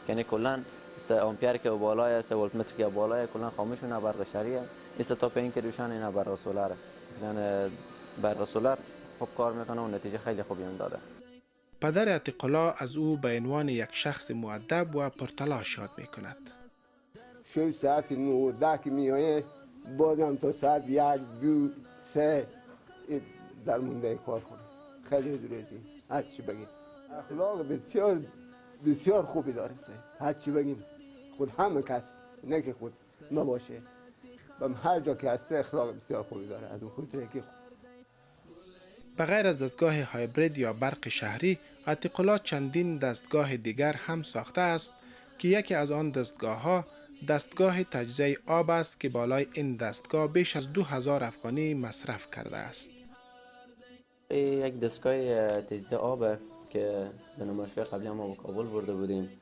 یعنی کلا 3 آمپر که بالای 3 ولت متر که بالای کلا خاموش نه برق شهریه است تا پین که روشن اینا برق سولاره مثلا برق سولار خوب کار میکنه و نتیجه خیلی خوبی هم داده. پدر عتیق‌الله از او به عنوان یک شخص مؤدب و پرتلاش یاد می کند. 6 ساعت 9 که میایه بازم تا ساعت 1 2 3 در مونده کار کنه. خیلی درستی هر چی بگیم اخلاق بسیار بسیار خوبی داره هر چی بگیم خود همه کس نه که خود نباشه و هر جا که هسته اخلاق بسیار خوبی داره از اون خود که به غیر از دستگاه هایبرید یا برق شهری، عتیق‌الله چندین دستگاه دیگر هم ساخته است که یکی از آن دستگاه‌ها دستگاه تجزیه آب است که بالای این دستگاه بیش از 2000 افغانی مصرف کرده است. یک دستگاه تجزیه آب که به نمایشگاه قبلی ما به کابل برده بودیم